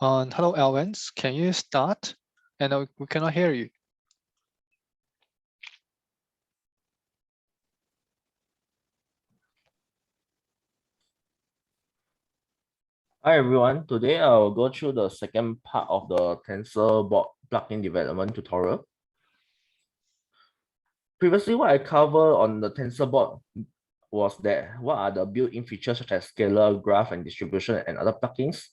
Hello, Alvin. Can you start? And we cannot hear you. Hi everyone, today I will go through the second part of the Tensorboard plugin development tutorial. Previously, what I covered on the Tensorboard was that what are the built-in features such as scalar, graph, and distribution and other plugins.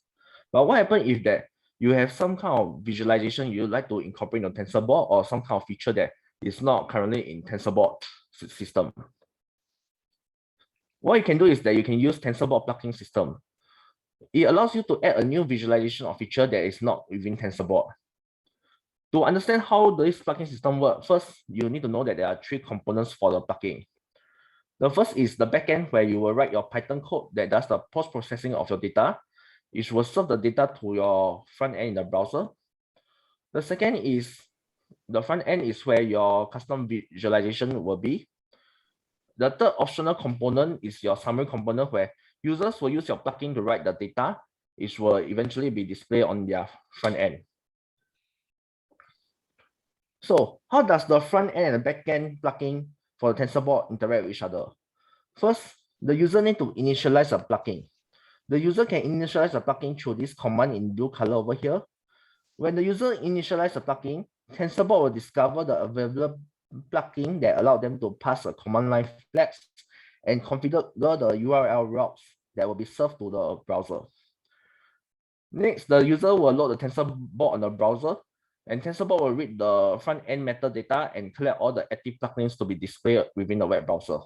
But what happens if that you have some kind of visualization you like to incorporate in the Tensorboard or some kind of feature that is not currently in Tensorboard system? What you can do is that you can use Tensorboard plugin system. It allows you to add a new visualization or feature that is not within Tensorboard. To understand how this plugin system works, first, you need to know that there are three components for the plugin. The first is the backend, where you will write your Python code that does the post-processing of your data. It will serve the data to your front end in the browser. The second is the front end is where your custom visualization will be. The third optional component is your summary component, where users will use your plugin to write the data, which will eventually be displayed on their front end. So how does the front end and the back end plugin for the Tensorboard interact with each other? First, the user need to initialize a plugin. The user can initialize a plugin through this command in blue color over here. When the user initializes a plugin, Tensorboard will discover the available plugin that allow them to pass a command line flags and configure the URL routes that will be served to the browser. Next, the user will load the Tensorboard on the browser, and Tensorboard will read the front-end metadata and collect all the active plugins to be displayed within the web browser.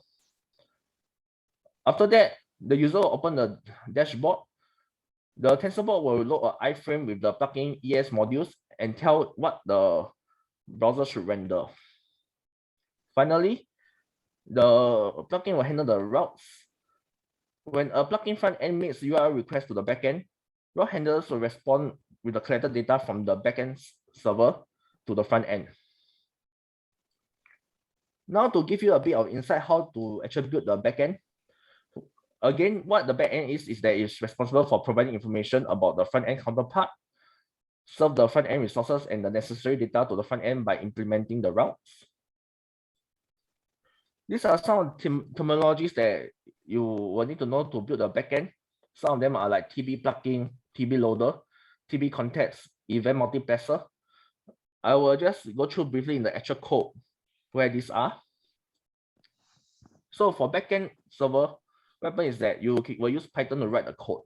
After that, the user will open the dashboard. The Tensorboard will load an iframe with the plugin ES modules and tell what the browser should render. Finally, the plugin will handle the routes. When a plugin front-end makes URL request to the backend, route handlers will respond with the collected data from the backend server to the front end. Now, to give you a bit of insight how to actually build the backend. Again, what the backend is that it's responsible for providing information about the front end counterpart, serve the front end resources and the necessary data to the front end by implementing the routes. These are some terminologies that you will need to know to build a backend. Some of them are like TB plugin, TB loader, TB context, event multiplexer. I will just go through briefly in the actual code where these are. So for backend server, what happens is that you will use Python to write the code.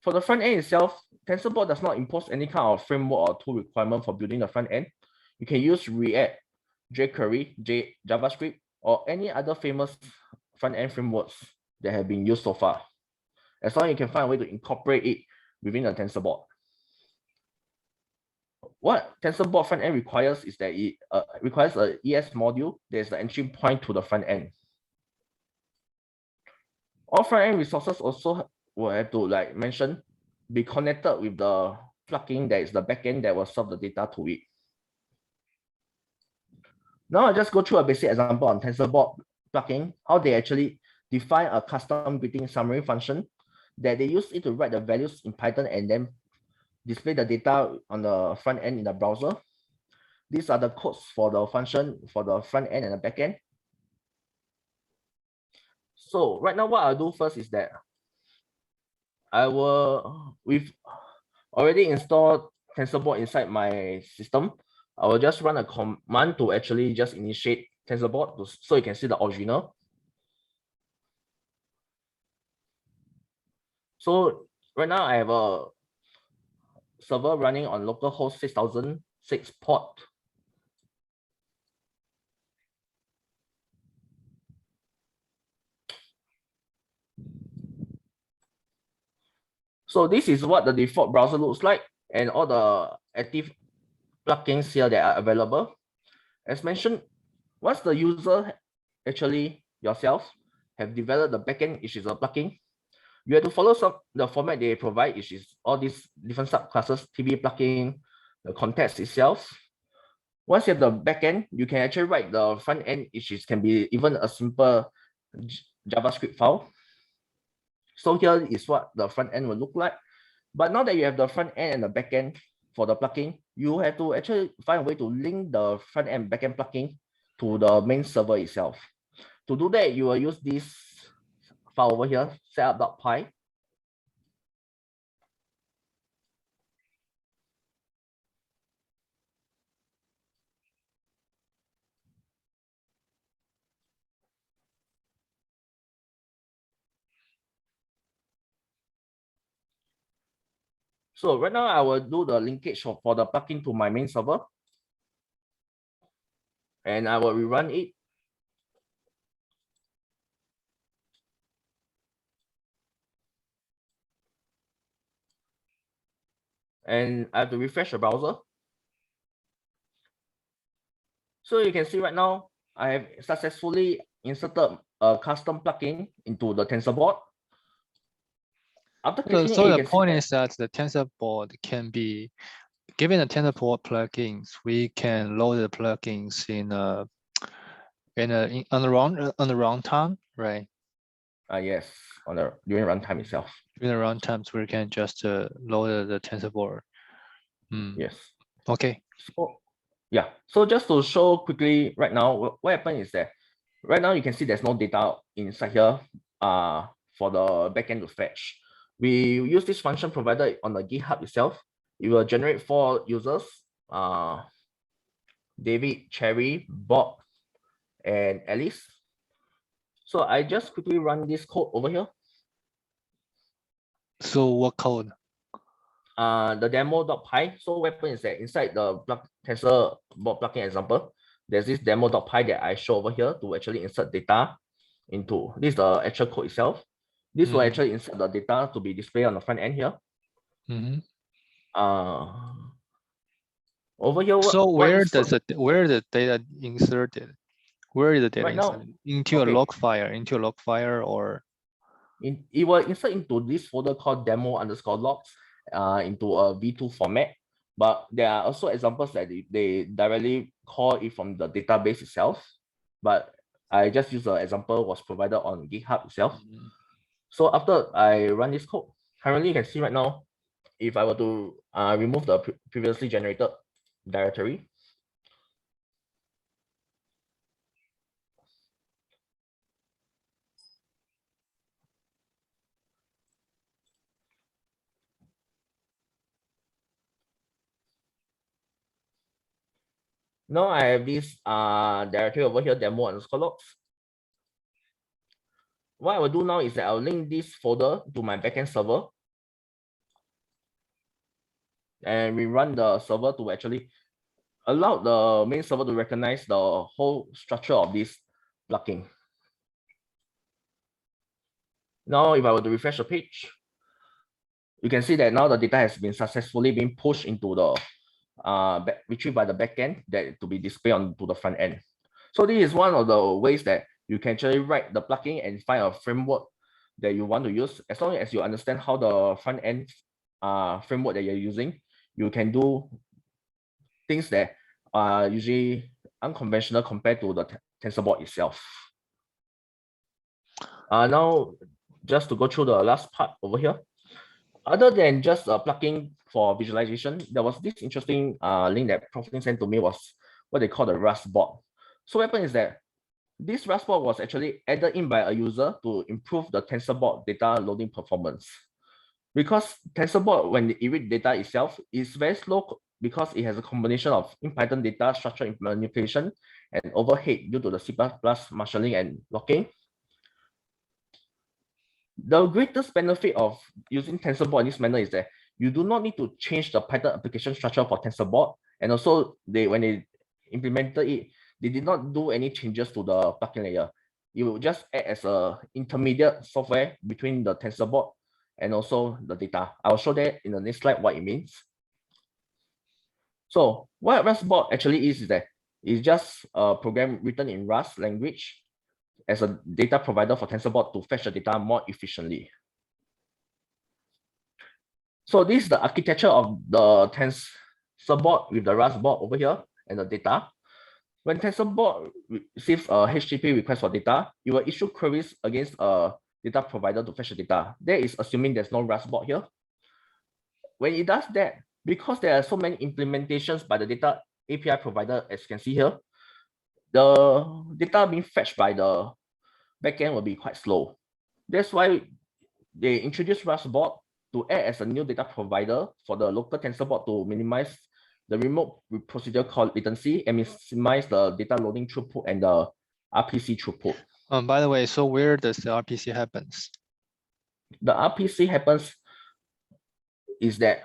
For the front end itself, Tensorboard does not impose any kind of framework or tool requirement for building the front end. You can use React, jQuery, JavaScript, or any other famous front-end frameworks that have been used so far, as long as you can find a way to incorporate it within the Tensorboard. What Tensorboard front-end requires is that it requires an ES module that is the entry point to the front end. All front-end resources also will have to, like mentioned, be connected with the plugin that is the backend that will serve the data to it. Now I'll just go through a basic example on Tensorboard plugin, how they actually define a custom greeting summary function that they use it to write the values in Python and then display the data on the front end in the browser. These are the codes for the function for the front end and the back end. So right now what I'll do first is that we've already installed Tensorboard inside my system. I will just run a command to actually just initiate Tensorboard so you can see the original. So right now I have a server running on localhost 6006 port. So this is what the default browser looks like and all the active plugins here that are available. As mentioned, once the user actually yourself have developed the backend, which is a plugin, you have to follow the format they provide, which is all these different subclasses, TB plugin, the context itself. Once you have the backend, you can actually write the front end, which can be even a simple JavaScript file. So here is what the front end will look like. But now that you have the front end and the back end for the plugin, you have to actually find a way to link the front end back end plugin to the main server itself. To do that, you will use this file over here, setup.py. So right now I will do the linkage for the plugin to my main server. And I will rerun it. And I have to refresh the browser. So you can see right now, I have successfully inserted a custom plugin into the Tensorboard. After clicking So it, you the can see point that, is that the Tensorboard can be, given the Tensorboard plugins, we can load the plugins on the runtime, right? yes, during runtime itself. During the runtimes, we can just load the Tensorboard. Yes. Okay. So yeah. So just to show quickly right now, what happened is that right now you can see there's no data inside here for the backend to fetch. We use this function provided on the GitHub itself. It will generate 4 users, David, Cherry, Bob, and Alice. So I just quickly run this code over here. So what code? The demo.py. So what happens is that inside the Tensorboard plugin example, there's this demo.py that I show over here to actually insert data into. This is the actual code itself. This will actually insert the data to be displayed on the front end here. Over here, so where the data inserted? Where is the data right now inserted? Into a log file, or it will insert into this folder called demo_logs into a V2 format. But there are also examples that they directly call it from the database itself. But I just use the example was provided on GitHub itself. So after I run this code, currently you can see right now, if I were to remove the previously generated directory, now I have this directory over here, demo_logs. What I will do now is that I'll link this folder to my backend server. And we run the server to actually allow the main server to recognize the whole structure of this plugin. Now, if I were to refresh the page, you can see that now the data has been successfully been pushed into the retrieved by the backend that to be displayed onto the front end. So this is one of the ways that you can actually write the plugin and find a framework that you want to use. As long as you understand how the front end framework that you're using, you can do things that are usually unconventional compared to the Tensorboard itself. Now, just to go through the last part over here, other than just a plugin for visualization, there was this interesting link that Prof. sent to me was what they call the Rasboard. So what happened is that this Rasboard was actually added in by a user to improve the Tensorboard data loading performance. Because Tensorboard, when it reads data itself, is very slow because it has a combination of in Python data structure manipulation and overhead due to the C++ marshalling and locking. The greatest benefit of using Tensorboard in this manner is that you do not need to change the Python application structure for Tensorboard. And also, when they implemented it, they did not do any changes to the plugin layer. It will just act as an intermediate software between the Tensorboard and also the data. I'll show that in the next slide what it means. So what Rasboard actually is that it's just a program written in Rust language as a data provider for Tensorboard to fetch the data more efficiently. So this is the architecture of the Tensorboard with the Rasboard over here and the data. When Tensorboard receives a HTTP request for data, it will issue queries against a data provider to fetch the data. That is assuming there's no Rasboard here. when it does that, because there are so many implementations by the data API provider, as you can see here, the data being fetched by the backend will be quite slow. That's why they introduced Rasboard to act as a new data provider for the local Tensorboard to minimize the remote procedure call latency and maximize the data loading throughput and the RPC throughput. By the way, so where does the RPC happens? The RPC happens is that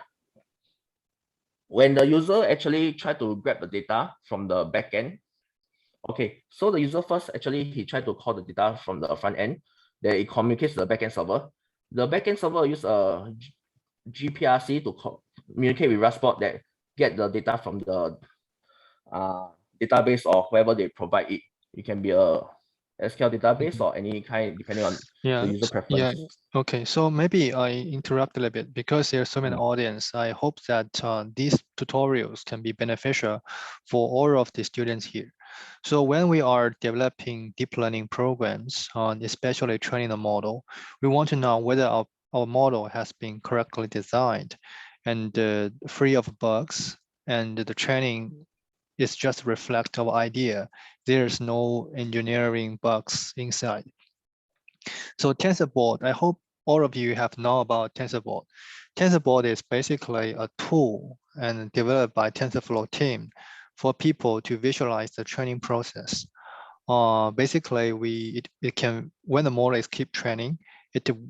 when the user actually try to grab the data from the backend, okay, so the user first actually he tried to call the data from the front end, then it communicates to the backend server. The backend server use a GPRC to communicate with Rasboard that get the data from the database or whoever they provide it. It can be a SQL database or any kind, depending on the user preference. Yeah. Okay, so maybe I interrupt a little bit because there's so many audience. I hope that these tutorials can be beneficial for all of the students here. So when we are developing deep learning programs, especially training the model, we want to know whether our model has been correctly designed and free of bugs, and the training is just reflect our idea. There's no engineering bugs inside. So Tensorboard, I hope all of you have known about Tensorboard. Tensorboard is basically a tool and developed by TensorFlow team for people to visualize the training process. Basically, it can, when the model is keep training,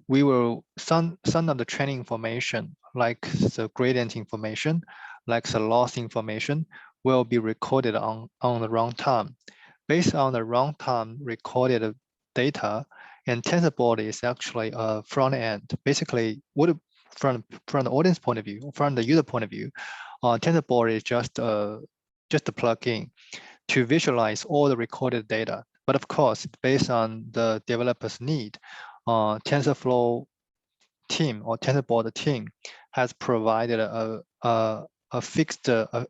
we will some of the training information, like the gradient information, like the loss information, will be recorded on the runtime. Based on the runtime recorded data, and Tensorboard is actually a front end. Basically, from the audience point of view, from the user point of view, Tensorboard is just a plugin to visualize all the recorded data. But of course, based on the developer's need, TensorFlow team or Tensorboard team has provided a fixed type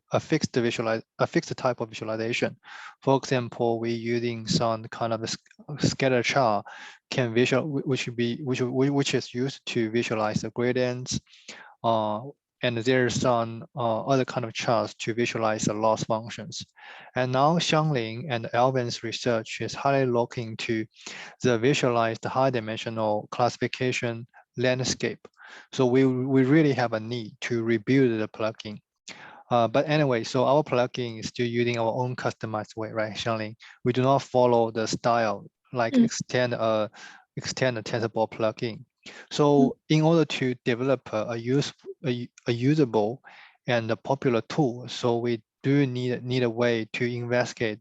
of visualization. For example, we're using some kind of a scatter chart which is used to visualize the gradients, and there's some other kind of charts to visualize the loss functions. And now Xiangling and Alvin's research is highly looking to the visualized high-dimensional classification landscape. So we really have a need to rebuild the plugin. But anyway, so our plugin is still using our own customized way, right, Xiangling? We do not follow the style like extend a Tensorboard plugin. So in order to develop a usable and a popular tool, so we do need a way to investigate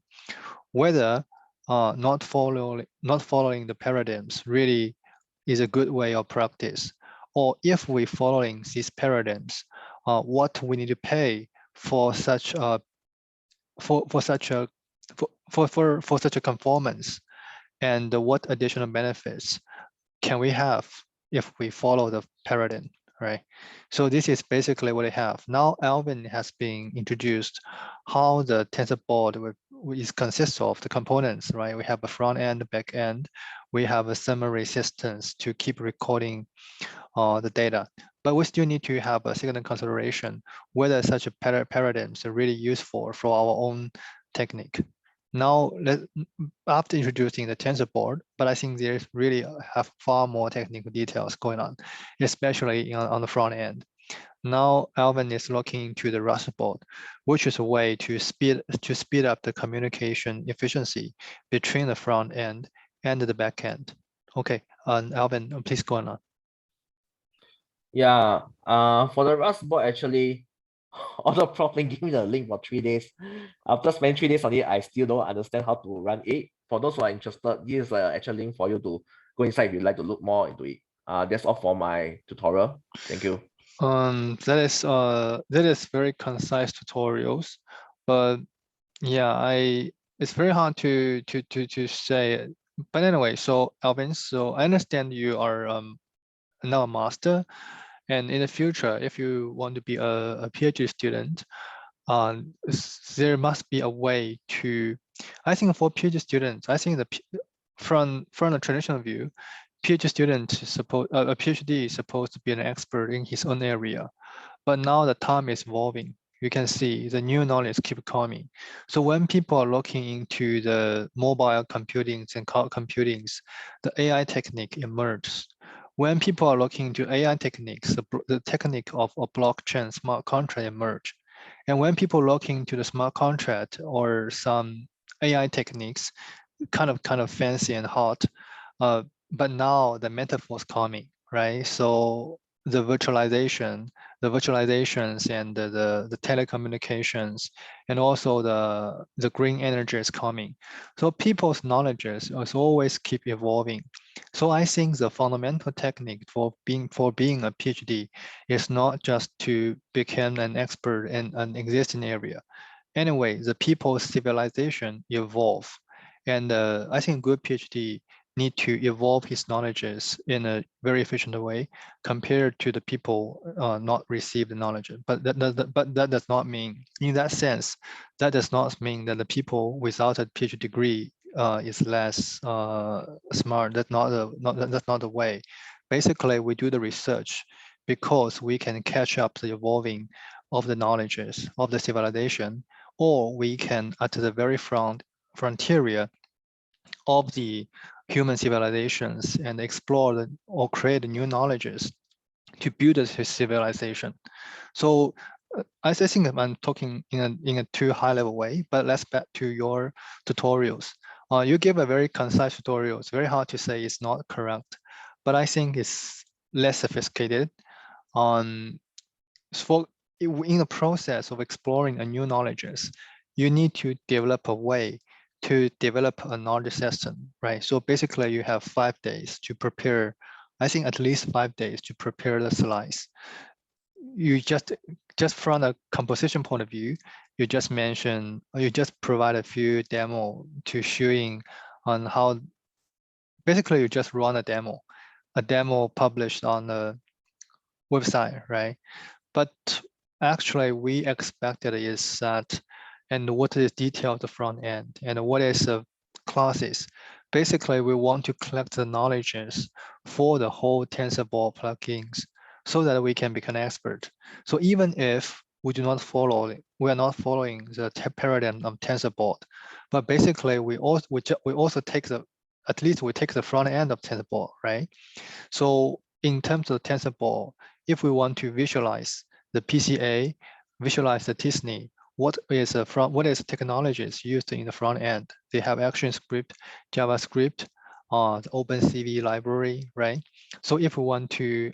whether not following the paradigms really is a good way of practice, or if we following these paradigms, what we need to pay for such a conformance, and what additional benefits can we have if we follow the paradigm, right? So this is basically what we have. Now Alvin has been introduced how the Tensorboard consists of the components, right? We have a front end, back end. We have a summary systems to keep recording the data. But we still need to have a second consideration whether such a paradigms are really useful for our own technique. Now, after introducing the Tensorboard, but I think there's really have far more technical details going on, especially on the front end. Now, Alvin is looking to the Rasboard, which is a way to speed up the communication efficiency between the front end and the back end. Okay, Alvin, please go on. Yeah, for the Rasboard, actually, although Prof gave me the link for 3 days, after spending 3 days on it, I still don't understand how to run it. For those who are interested, this is an actual link for you to go inside if you'd like to look more into it. That's all for my tutorial. Thank you. That is very concise tutorials, but yeah, it's very hard to say. But anyway, so Alvin, so I understand you are now a master, and in the future, if you want to be a PhD student, there must be a way to. I think for PhD students, I think from a traditional view, PhD student a PhD is supposed to be an expert in his own area. but now the time is evolving. You can see the new knowledge keep coming. So when people are looking into the mobile computings and cloud computings, the AI technique emerges. When people are looking into AI techniques, the technique of a blockchain smart contract emerge. And when people look into the smart contract or some AI techniques, kind of fancy and hot, but now the metaphor's coming, right? So the virtualizations and the telecommunications and also the green energy is coming. So people's knowledge is always keep evolving. So I think the fundamental technique for being a PhD is not just to become an expert in an existing area. Anyway, the people's civilization evolve. And I think good PhD need to evolve his knowledges in a very efficient way compared to the people not receive the knowledge. But that does not mean, in that sense, that does not mean that the people without a PhD degree is less smart. That's not the way. Basically, we do the research because we can catch up the evolving of the knowledges of the civilization, or we can at the very frontier of the human civilizations and explore or create new knowledges to build a civilization. So I think I'm talking in a too high level way, but let's back to your tutorials. You give a very concise tutorial. It's very hard to say it's not correct, but I think it's less sophisticated. For in the process of exploring a new knowledges, you need to develop a way to develop a knowledge system, right? So basically you have 5 days to prepare, I think at least 5 days to prepare the slides. You just from a composition point of view, you just mention, or you just provide a few demo to showing on how, basically you just run a demo published on the website, right? But actually, we expected is that, and what is detail of the front end, and what is the classes. Basically, we want to collect the knowledges for the whole Tensorboard plugins so that we can become an expert. So even if we do not follow, we are not following the paradigm of Tensorboard, but basically we also take the, at least we take the front end of Tensorboard, right? So in terms of Tensorboard, if we want to visualize the PCA, visualize the Disney, what is the technologies used in the front end? They have ActionScript, JavaScript, the OpenCV library, right? So if we want to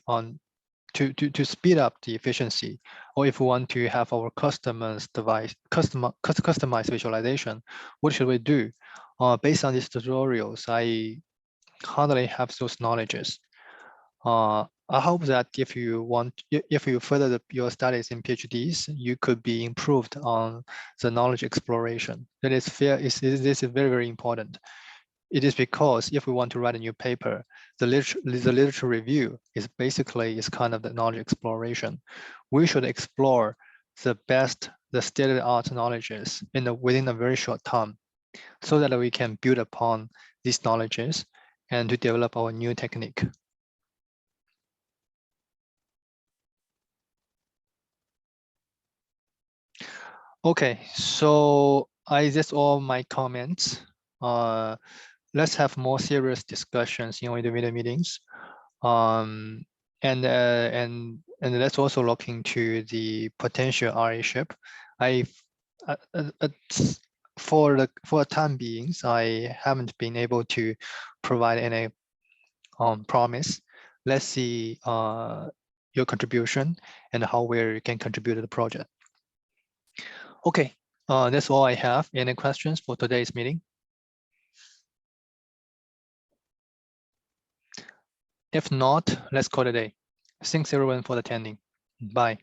speed up the efficiency, or if we want to have our customers device customized visualization, what should we do? Based on these tutorials, I hardly have those knowledges. I hope that if you further your studies in PhDs, you could be improved on the knowledge exploration. That is fair. This is very, very important. It is because if we want to write a new paper, the literature review is basically kind of the knowledge exploration. We should explore the state-of-the-art knowledges within a very short time, so that we can build upon these knowledges and to develop our new technique. Okay, so that's all my comments. Let's have more serious discussions in individual meetings. And let's also look into the potential RA-ship. For the time being, I haven't been able to provide any promise. Let's see your contribution and how we can contribute to the project. Okay, that's all I have. Any questions for today's meeting? If not, let's call it a day. Thanks everyone for attending. Bye.